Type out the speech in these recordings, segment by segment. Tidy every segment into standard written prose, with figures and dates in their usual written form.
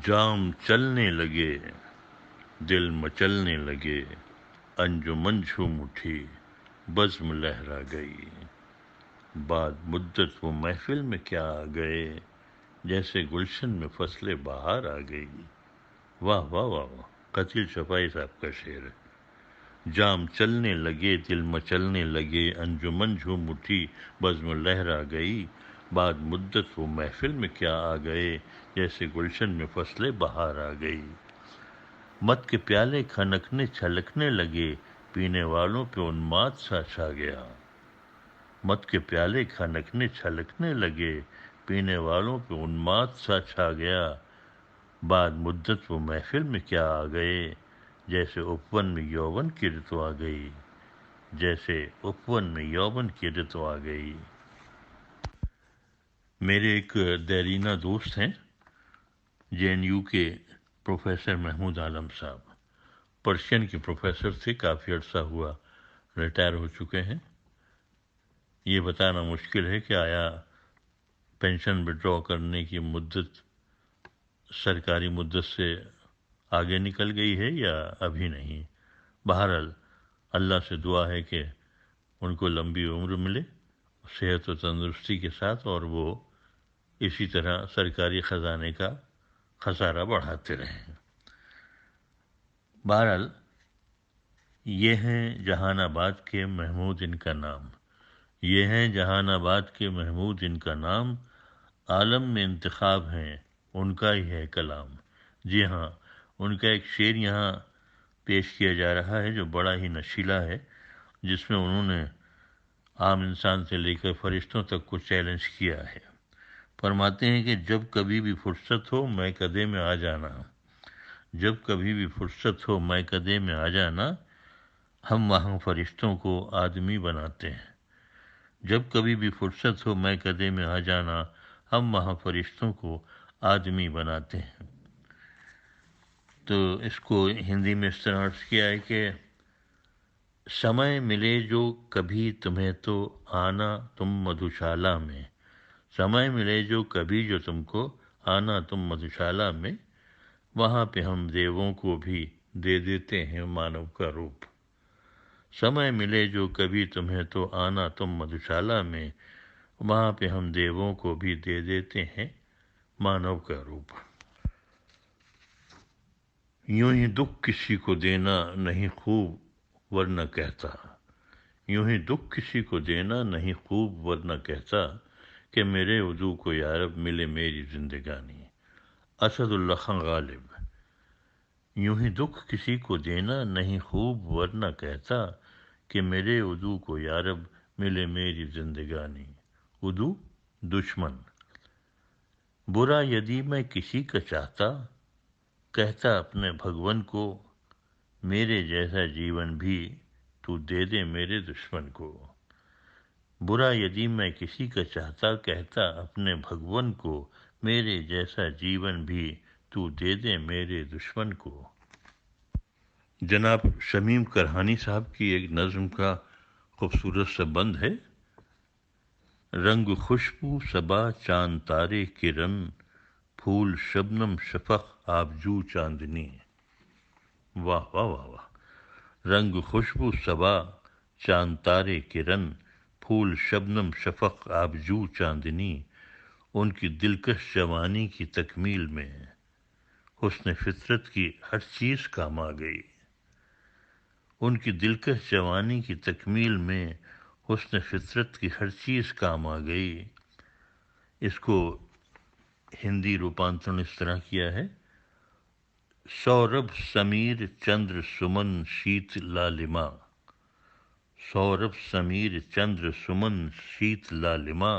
جام چلنے لگے دل مچلنے لگے، انجمن جھوم اٹھی بزم لہرا گئی، بعد مدت وہ محفل میں کیا آ گئے، جیسے گلشن میں فصل بہار آ گئی۔ واہ واہ واہ واہ، قتیل شفائی صاحب کا شعر ہے۔ جام چلنے لگے دل مچلنے لگے، انجمن جھوم اٹھی بزم لہرا گئی، بعد مدت وہ محفل میں کیا آ گئے، جیسے گلشن میں فصل بہار آ گئی۔ مت کے پیالے کھنکنے چھلکنے لگے، پینے والوں پہ انماد سا چھا گیا۔ مت کے پیالے کھنکنے چھلکنے لگے، پینے والوں پہ انماد سا چھا گیا، بعد مدت وہ محفل میں کیا آ گئے، جیسے اپون میں یوون کی رتو آ گئی، جیسے اپون میں یوون کی رتو آ گئی۔ میرے ایک دیرینہ دوست ہیں JNU کے پروفیسر محمود عالم صاحب، پرشین کے پروفیسر تھے، کافی عرصہ ہوا ریٹائر ہو چکے ہیں۔ یہ بتانا مشکل ہے کہ آیا پینشن وڈرا کرنے کی مدت سرکاری مدت سے آگے نکل گئی ہے یا ابھی نہیں۔ بہرحال اللہ سے دعا ہے کہ ان کو لمبی عمر ملے صحت و تندرستی کے ساتھ، اور وہ اسی طرح سرکاری خزانے کا خسارہ بڑھاتے رہیں۔ بہرحال یہ ہیں جہان آباد کے محمود ان کا نام، یہ ہیں جہان آباد کے محمود ان کا نام، عالم میں انتخاب ہیں ان کا ہی ہے کلام۔ جی ہاں، ان کا ایک شعر یہاں پیش کیا جا رہا ہے جو بڑا ہی نشیلا ہے، جس میں انہوں نے عام انسان سے لے کر فرشتوں تک کو چیلنج کیا ہے۔ فرماتے ہیں کہ جب کبھی بھی فرصت ہو میں کدے میں آ جانا، جب کبھی بھی فرصت ہو میں کدے میں آ جانا، ہم وہاں فرشتوں کو آدمی بناتے ہیں۔ جب کبھی بھی فرصت ہو میں کدے میں آ جانا، ہم وہاں فرشتوں کو آدمی بناتے ہیں۔ تو اس کو ہندی میں اس طرح عرض کیا ہے کہ سمے ملے جو کبھی تمہیں تو آنا تم مدھوشالہ میں، سمے ملے جو کبھی جو تم کو آنا تم مدھوشالہ میں، وہاں پہ ہم دیووں کو بھی دے دیتے ہیں مانو کا روپ۔ سمے ملے جو کبھی تمہیں تو آنا تم مدھوشالہ میں، وہاں پہ ہم دیووں کو بھی دے دیتے ہیں مانو کا روپ۔ یوں ہی دکھ کسی کو دینا نہیں خوب ورنہ کہتا، یوں ہی دکھ کسی کو دینا نہیں خوب ورنہ کہتا، کہ میرے عدو کو یارب ملے میری زندگانی۔ اسد اللہ خان غالب۔ یوں ہی دکھ کسی کو دینا نہیں خوب ورنہ کہتا، کہ میرے عدو کو یارب ملے میری زندگانی۔ عدو دشمن۔ برا یدی میں کسی کا چاہتا، کہتا اپنے بھگون کو، میرے جیسا جیون بھی تو دے دے میرے دشمن کو۔ برا یدی میں کسی کا چاہتا، کہتا اپنے بھگون کو، میرے جیسا جیون بھی تو دے دے میرے دشمن کو۔ جناب شمیم کرہانی صاحب کی ایک نظم کا خوبصورت سا بند ہے۔ رنگ خوشبو صبا چاند تارے کرن، پھول شبنم شفق آبجو چاندنی۔ واہ واہ واہ واہ۔ رنگ خوشبو صبا چاند تارے کرن، پھول شبنم شفق آبجو چاندنی، ان کی دلکش جوانی کی تکمیل میں حسن فطرت کی ہر چیز کام آ گئی۔ ان کی دلکش جوانی کی تکمیل میں حسن فطرت کی ہر چیز کام آ گئی۔ اس کو ہندی روپانترن اس طرح کیا ہے: سوربھ سمیر چندر سمن شیت لالما، سوربھ سمیر چندر سمن شیت لالما،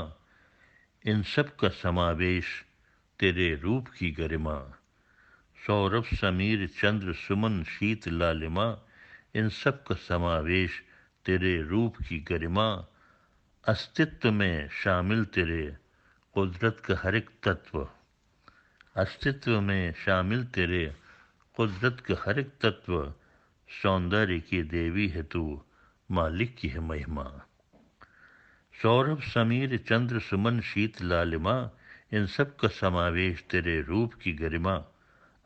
ان سب کا سماویش تیرے روپ کی گرما۔ سوربھ سمیر چندر سمن شیت لالما، ان سب کا سماویش تیرے روپ کی گرما، استتو میں شامل تیرے قدرت کا ہر ایک تتو، استتو میں شامل تیرے قدرت کا ہر ایک تتو، سوندر کی دیوی ہے تو، مالک کی ہے مہما۔ سوربھ سمیر چندر سمن شیت لالما، ان سب کا سماویش تیرے روپ کی گرما،